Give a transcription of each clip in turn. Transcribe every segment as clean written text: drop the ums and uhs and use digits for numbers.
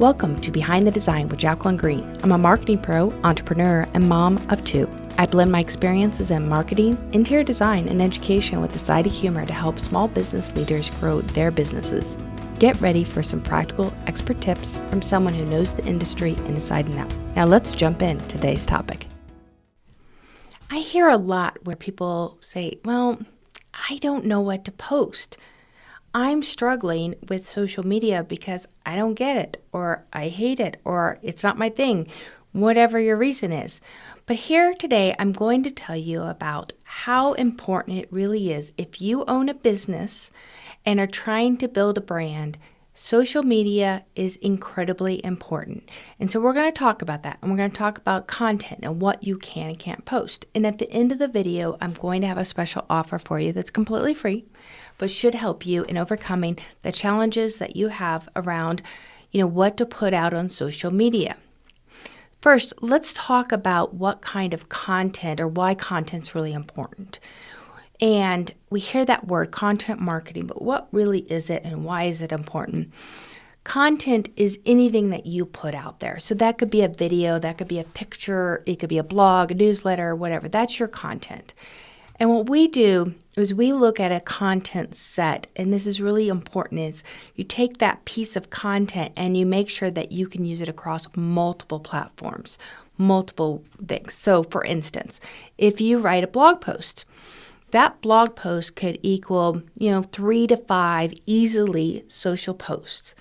Welcome to Behind the Design with Jacqueline Green. I'm a marketing pro, entrepreneur, and mom of two. I blend my experiences in marketing, interior design, and education with a side of humor to help small business leaders grow their businesses. Get ready for some practical expert tips from someone who knows the industry inside and out. Now let's jump in today's topic. I hear a lot where people say, well, I don't know what to post. I'm struggling with social media because I don't get it, or I hate it, or it's not my thing, whatever your reason is. But here today, I'm going to tell you about how important it really is. If you own a business and are trying to build a brand, social media is incredibly important. And so we're going to talk about that, and we're going to talk about content and what you can and can't post. And at the end of the video, I'm going to have a special offer for you that's completely free, but should help you in overcoming the challenges that you have around, what to put out on social media. First, let's talk about what kind of content or why content's really important. And we hear that word, content marketing, but what really is it and why is it important? Content is anything that you put out there. So that could be a video, that could be a picture, it could be a blog, a newsletter, whatever. That's your content. And what we do is we look at a content set, and this is really important, is you take that piece of content and you make sure that you can use it across multiple platforms, multiple things. So for instance, if you write a blog post, that blog post could equal, 3 to 5 easily social posts.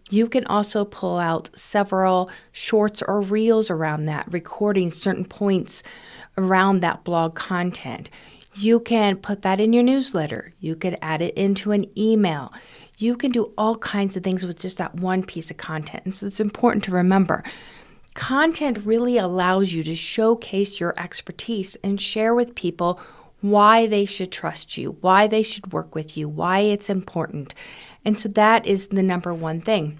You can also pull out several shorts or reels around that, recording certain points around that blog content. You can put that in your newsletter. You could add it into an email. You can do all kinds of things with just that one piece of content. And so it's important to remember, content really allows you to showcase your expertise and share with people why they should trust you, why they should work with you, why it's important. And so that is the number one thing.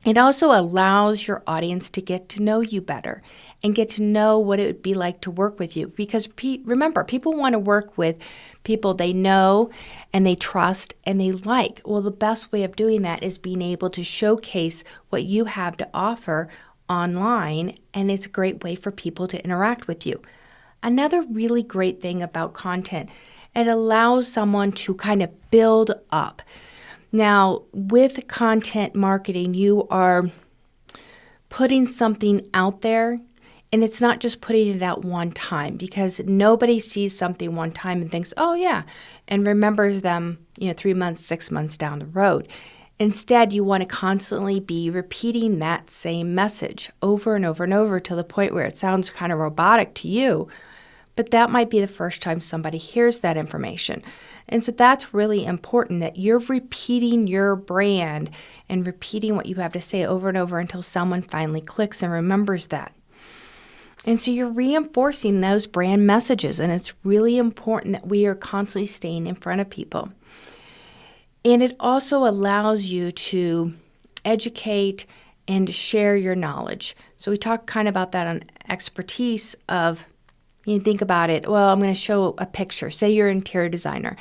It also allows your audience to get to know you better and get to know what it would be like to work with you. Because remember, people want to work with people they know and they trust and they like. Well, the best way of doing that is being able to showcase what you have to offer online, and it's a great way for people to interact with you. Another really great thing about content, it allows someone to kind of build up. Now, with content marketing, you are putting something out there, and it's not just putting it out one time, because nobody sees something one time and thinks, oh yeah, and remembers them, 3 months, 6 months down the road. Instead, you want to constantly be repeating that same message over and over and over to the point where it sounds kind of robotic to you. But that might be the first time somebody hears that information. And so that's really important, that you're repeating your brand and repeating what you have to say over and over until someone finally clicks and remembers that. And so you're reinforcing those brand messages, and it's really important that we are constantly staying in front of people. And it also allows you to educate and share your knowledge. So we talk kind of about that on expertise of, you think about it, well, I'm going to show a picture. Say you're an interior designer.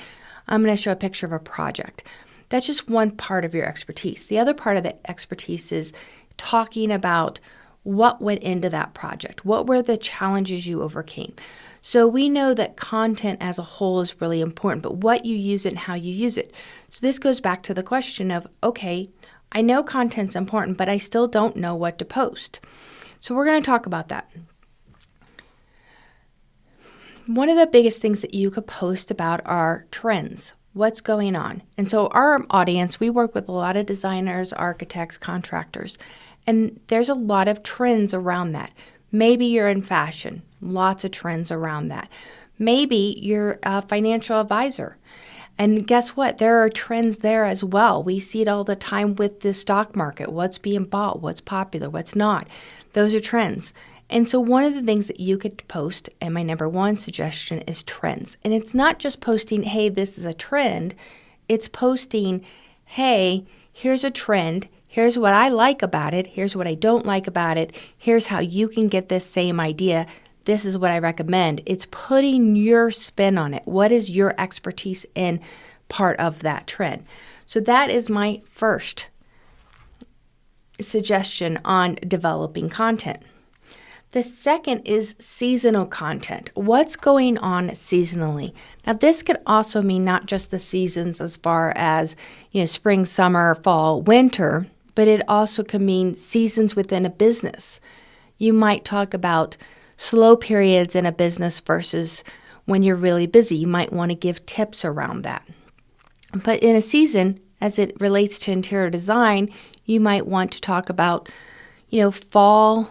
I'm going to show a picture of a project. That's just one part of your expertise. The other part of the expertise is talking about what went into that project. What were the challenges you overcame? So we know that content as a whole is really important, but what you use it and how you use it. So this goes back to the question of, okay, I know content's important, but I still don't know what to post. So we're going to talk about that. One of the biggest things that you could post about are trends. What's going on? And so our audience, we work with a lot of designers, architects, contractors, and there's a lot of trends around that. Maybe you're in fashion, lots of trends around that. Maybe you're a financial advisor. And guess what? There are trends there as well. We see it all the time with the stock market. What's being bought? What's popular? What's not? Those are trends. And so one of the things that you could post, and my number one suggestion, is trends. And it's not just posting, hey, this is a trend. It's posting, hey, here's a trend. Here's what I like about it. Here's what I don't like about it. Here's how you can get this same idea. This is what I recommend. It's putting your spin on it. What is your expertise in part of that trend? So that is my first suggestion on developing content. The second is seasonal content. What's going on seasonally? Now, this could also mean not just the seasons as far as, spring, summer, fall, winter, but it also can mean seasons within a business. You might talk about slow periods in a business versus when you're really busy. You might want to give tips around that. But in a season, as it relates to interior design, you might want to talk about, fall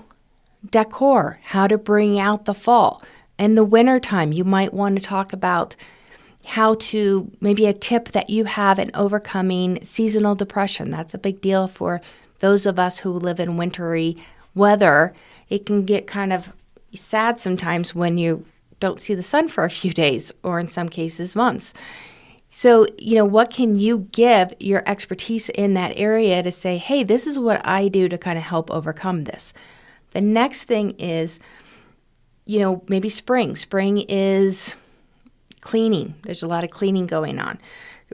decor, how to bring out the fall. In the wintertime, you might want to talk about how to, maybe a tip that you have in overcoming seasonal depression. That's a big deal for those of us who live in wintry weather. It can get kind of sad sometimes when you don't see the sun for a few days, or in some cases, months. So, what can you give your expertise in that area to say, hey, this is what I do to kind of help overcome this? The next thing is, maybe spring. Spring is cleaning. There's a lot of cleaning going on.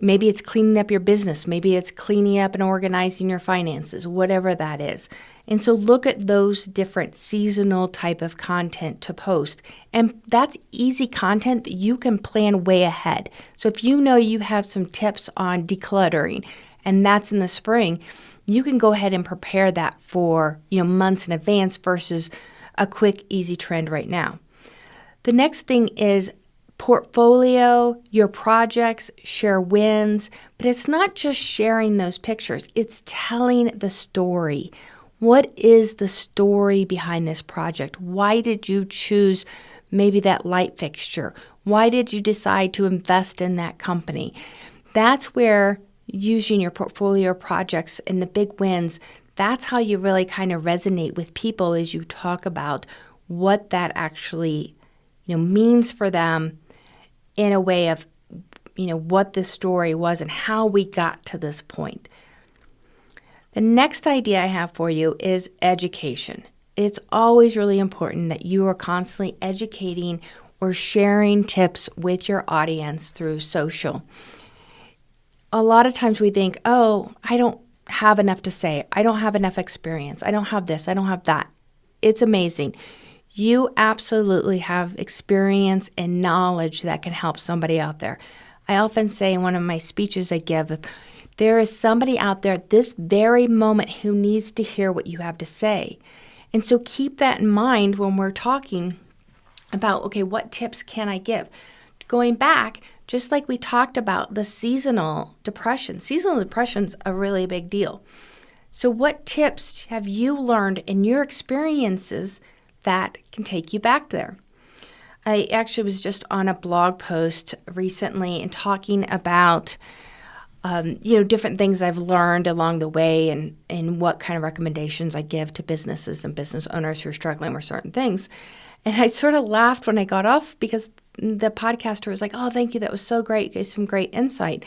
Maybe it's cleaning up your business. Maybe it's cleaning up and organizing your finances, whatever that is. And so look at those different seasonal type of content to post. And that's easy content that you can plan way ahead. So if you have some tips on decluttering, and that's in the spring, you can go ahead and prepare that for, months in advance versus a quick, easy trend right now. The next thing is portfolio, your projects, share wins, but it's not just sharing those pictures. It's telling the story. What is the story behind this project? Why did you choose maybe that light fixture? Why did you decide to invest in that company? That's where using your portfolio projects and the big wins, that's how you really kind of resonate with people as you talk about what that actually, means for them in a way of, what this story was and how we got to this point. The next idea I have for you is education. It's always really important that you are constantly educating or sharing tips with your audience through social. A lot of times we think, oh, I don't have enough to say. I don't have enough experience. I don't have this. I don't have that. It's amazing. You absolutely have experience and knowledge that can help somebody out there. I often say in one of my speeches I give, if there is somebody out there at this very moment who needs to hear what you have to say. And so keep that in mind when we're talking about, okay, what tips can I give? Going back, just like we talked about the seasonal depression's a really big deal. So what tips have you learned in your experiences that can take you back there? I actually was just on a blog post recently and talking about, different things I've learned along the way and what kind of recommendations I give to businesses and business owners who are struggling with certain things. And I sort of laughed when I got off because the podcaster was like, oh, thank you. That was so great. You gave some great insight.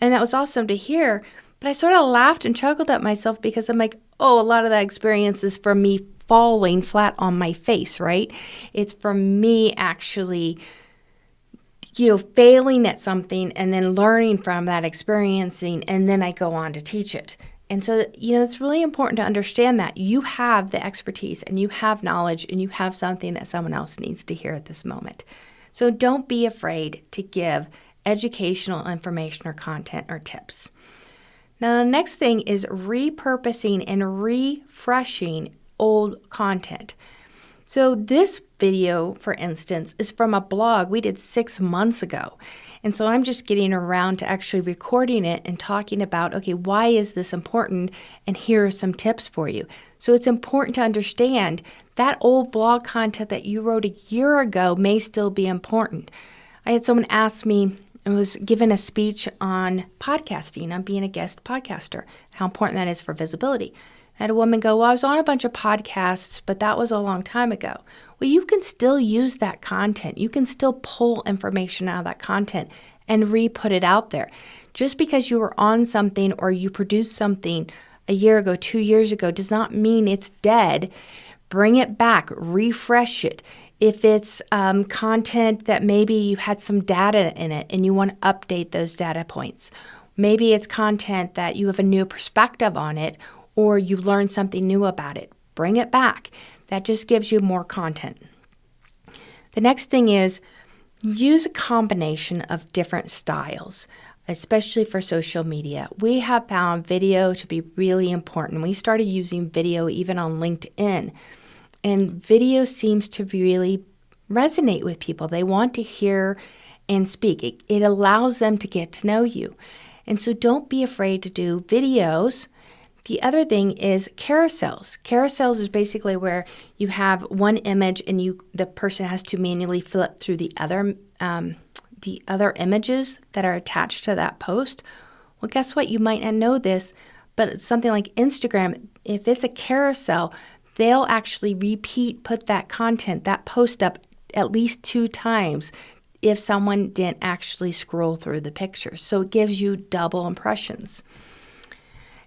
And that was awesome to hear. But I sort of laughed and chuckled at myself because I'm like, oh, a lot of that experience is from me falling flat on my face, right? It's from me actually, failing at something and then learning from that, experiencing, and then I go on to teach it. And so, it's really important to understand that you have the expertise and you have knowledge and you have something that someone else needs to hear at this moment. So don't be afraid to give educational information or content or tips. Now, the next thing is repurposing and refreshing old content. So this video, for instance, is from a blog we did 6 months ago. And so I'm just getting around to actually recording it and talking about, okay, why is this important? And here are some tips for you. So it's important to understand that old blog content that you wrote a year ago may still be important. I had someone ask me, I was given a speech on podcasting, on being a guest podcaster, how important that is for visibility. I had a woman go, well, I was on a bunch of podcasts, but that was a long time ago. Well, you can still use that content. You can still pull information out of that content and re-put it out there. Just because you were on something or you produced something a year ago, 2 years ago, does not mean it's dead. Bring it back, refresh it. If it's content that maybe you had some data in it and you want to update those data points. Maybe it's content that you have a new perspective on it, or you learned something new about it. Bring it back. That just gives you more content. The next thing is use a combination of different styles, especially for social media. We have found video to be really important. We started using video even on LinkedIn, and video seems to really resonate with people. They want to hear and speak. It allows them to get to know you. And so don't be afraid to do videos. The other thing is carousels. Carousels is basically where you have one image and the person has to manually flip through the other images that are attached to that post. Well, guess what? You might not know this, but something like Instagram, if it's a carousel, they'll actually put that content, that post up at least 2 times if someone didn't actually scroll through the pictures. So it gives you double impressions.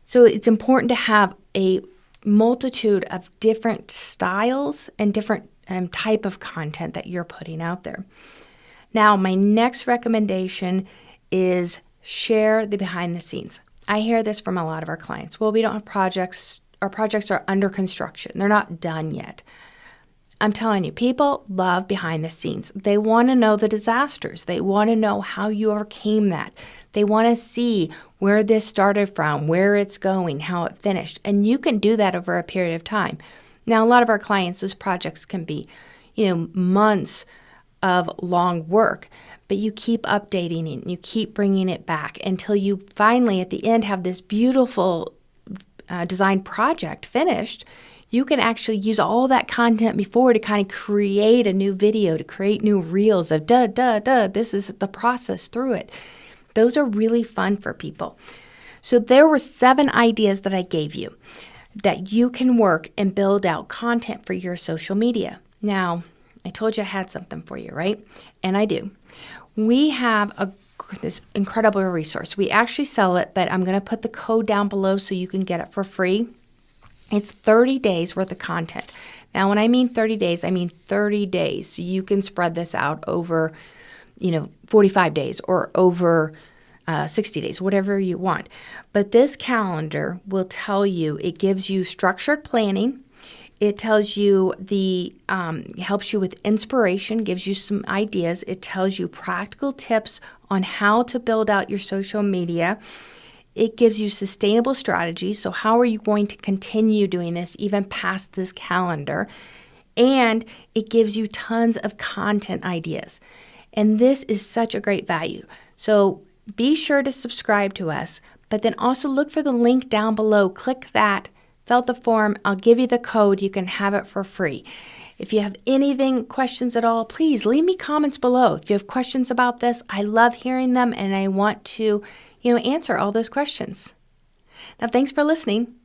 So it's important to have a multitude of different styles and different type of content that you're putting out there. Now, my next recommendation is share the behind the scenes. I hear this from a lot of our clients. Well, we don't have projects. Our projects are under construction. They're not done yet. I'm telling you, people love behind the scenes. They want to know the disasters. They want to know how you overcame that. They want to see where this started from, where it's going, how it finished. And you can do that over a period of time. Now, a lot of our clients, those projects can be, months of long work, but you keep updating it and you keep bringing it back until you finally, at the end, have this beautiful design project finished. You can actually use all that content before to kind of create a new video, to create new reels of this is the process through it. Those are really fun for people. So there were 7 ideas that I gave you that you can work and build out content for your social media. Now, I told you I had something for you, right? And I do. We have this incredible resource. We actually sell it, but I'm going to put the code down below so you can get it for free. It's 30 days worth of content. Now, when I mean 30 days, I mean 30 days. So you can spread this out over, 45 days or over 60 days, whatever you want. But this calendar will tell you, it gives you structured planning. It tells you helps you with inspiration, gives you some ideas. It tells you practical tips on how to build out your social media. It gives you sustainable strategies. So how are you going to continue doing this even past this calendar? And it gives you tons of content ideas. And this is such a great value. So be sure to subscribe to us, but then also look for the link down below. Click that, fill out the form. I'll give you the code. You can have it for free. If you have questions at all, please leave me comments below. If you have questions about this, I love hearing them and I want to answer all those questions. Now, thanks for listening.